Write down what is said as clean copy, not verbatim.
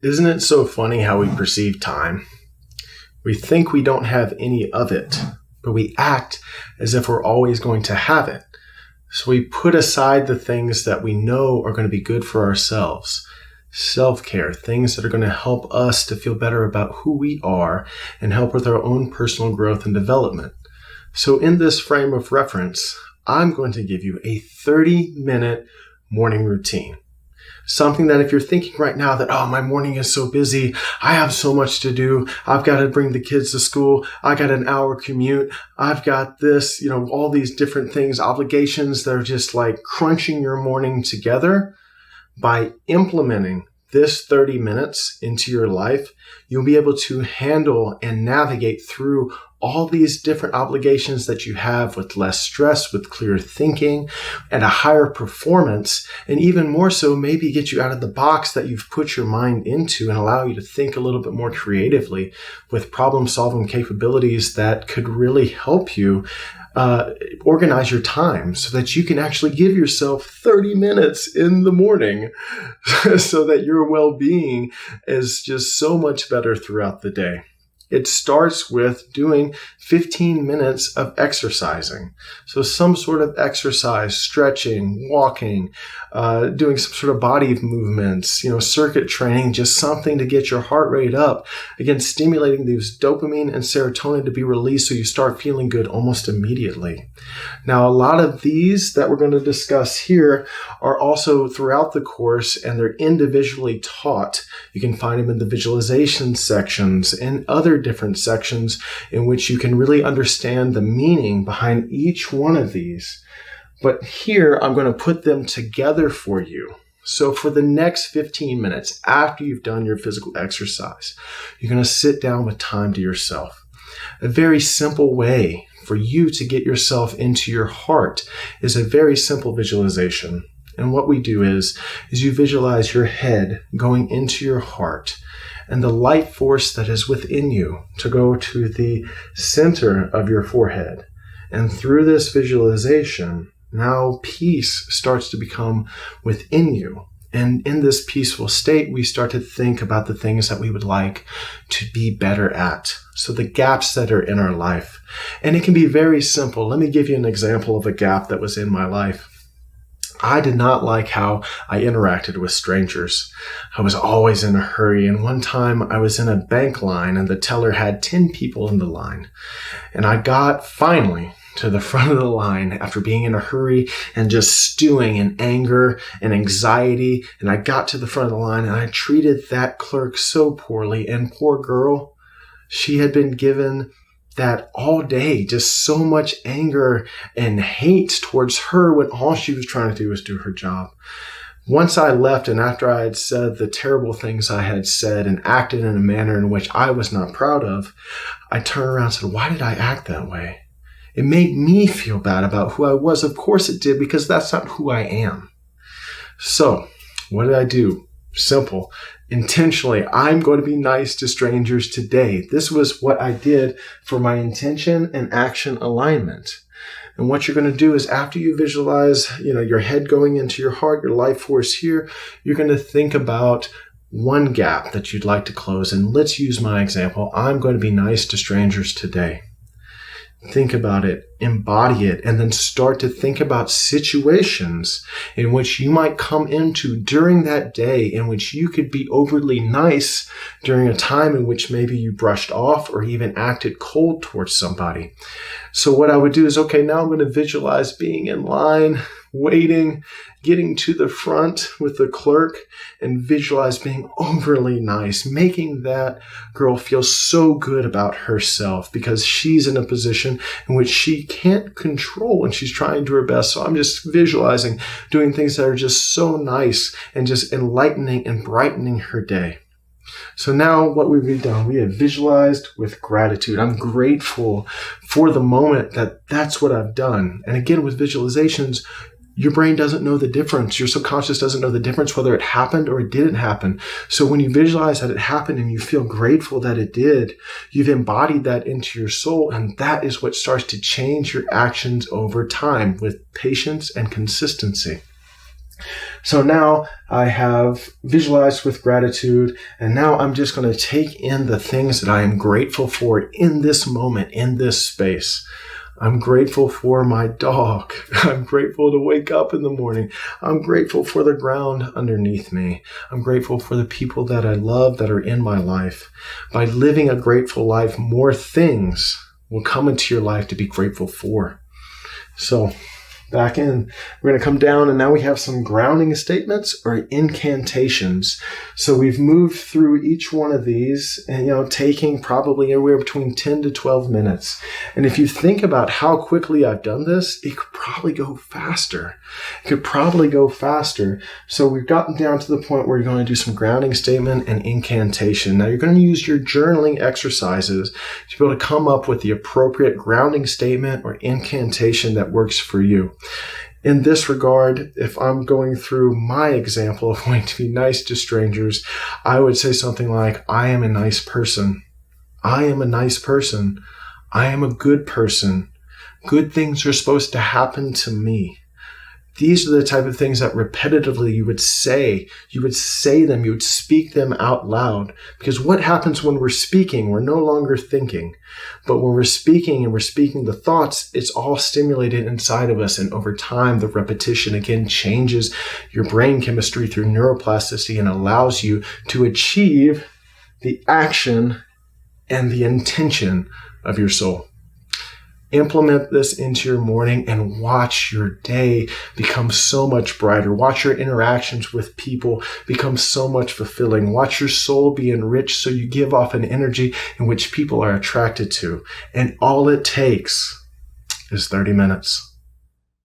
Isn't it so funny how we perceive time? We think we don't have any of it, but we act as if we're always going to have it. So we put aside the things that we know are going to be good for ourselves. Self-care, things that are going to help us to feel better about who we are and help with our own personal growth and development. So in this frame of reference, I'm going to give you a 30-minute morning routine. Something that if you're thinking right now that, oh, my morning is so busy, I have so much to do, I've got to bring the kids to school, I got an hour commute, I've got this, all these different things, obligations that are just like crunching your morning together. By implementing this 30 minutes into your life, you'll be able to handle and navigate through all these different obligations that you have with less stress, with clear thinking, and a higher performance, and even more so, maybe get you out of the box that you've put your mind into and allow you to think a little bit more creatively with problem-solving capabilities that could really help you organize your time so that you can actually give yourself 30 minutes in the morning so that your well-being is just so much better throughout the day. It starts with doing 15 minutes of exercising. So some sort of exercise, stretching, walking, doing some sort of body movements, circuit training, just something to get your heart rate up. Again, stimulating these dopamine and serotonin to be released so you start feeling good almost immediately. Now, a lot of these that we're going to discuss here are also throughout the course, and they're individually taught. You can find them in the visualization sections and other different sections in which you can really understand the meaning behind each one of these. But here, I'm going to put them together for you. So for the next 15 minutes after you've done your physical exercise, you're going to sit down with time to yourself. A very simple way for you to get yourself into your heart is a very simple visualization. And what we do is you visualize your head going into your heart and the life force that is within you to go to the center of your forehead. And through this visualization, now peace starts to become within you. And in this peaceful state, we start to think about the things that we would like to be better at. So the gaps that are in our life. And it can be very simple. Let me give you an example of a gap that was in my life. I did not like how I interacted with strangers. I was always in a hurry. And one time I was in a bank line and the teller had 10 people in the line. And I got finally to the front of the line after being in a hurry and just stewing in anger and anxiety. And I got to the front of the line and I treated that clerk so poorly. And poor girl, she had been given that all day, just so much anger and hate towards her when all she was trying to do was do her job. Once I left and after I had said the terrible things I had said and acted in a manner in which I was not proud of, I turned around and said, why did I act that way? It made me feel bad about who I was. Of course it did, because that's not who I am. So what did I do? Simple. Intentionally, I'm going to be nice to strangers today. This was what I did for my intention and action alignment. And what you're going to do is after you visualize, your head going into your heart, your life force here, you're going to think about one gap that you'd like to close. And let's use my example. I'm going to be nice to strangers today. Think about it, embody it, and then start to think about situations in which you might come into during that day in which you could be overly nice during a time in which maybe you brushed off or even acted cold towards somebody. So what I would do is, okay, now I'm going to visualize being in line, waiting, getting to the front with the clerk, and visualize being overly nice, making that girl feel so good about herself because she's in a position in which she can't control and she's trying to do her best. So I'm just visualizing doing things that are just so nice and just enlightening and brightening her day. So now what we've done, we have visualized with gratitude. I'm grateful for the moment that that's what I've done. And again, with visualizations, your brain doesn't know the difference. Your subconscious doesn't know the difference whether it happened or it didn't happen. So when you visualize that it happened and you feel grateful that it did, you've embodied that into your soul. And that is what starts to change your actions over time with patience and consistency. So now I have visualized with gratitude, and now I'm just going to take in the things that I am grateful for in this moment, in this space. I'm grateful for my dog. I'm grateful to wake up in the morning. I'm grateful for the ground underneath me. I'm grateful for the people that I love that are in my life. By living a grateful life, more things will come into your life to be grateful for. So back in, we're going to come down, and now we have some grounding statements or incantations. So we've moved through each one of these and, taking probably anywhere between 10 to 12 minutes. And if you think about how quickly I've done this, it could probably go faster. So we've gotten down to the point where you're going to do some grounding statement and incantation. Now you're going to use your journaling exercises to be able to come up with the appropriate grounding statement or incantation that works for you. In this regard, if I'm going through my example of wanting to be nice to strangers, I would say something like, I am a nice person. I am a nice person. I am a good person. Good things are supposed to happen to me. These are the type of things that repetitively you would say. You would say them. You would speak them out loud. Because what happens when we're speaking? We're no longer thinking. But when we're speaking and we're speaking the thoughts, it's all stimulated inside of us. And over time, the repetition again changes your brain chemistry through neuroplasticity and allows you to achieve the action and the intention of your soul. Implement this into your morning and watch your day become so much brighter. Watch your interactions with people become so much fulfilling. Watch your soul be enriched so you give off an energy in which people are attracted to. And all it takes is 30 minutes.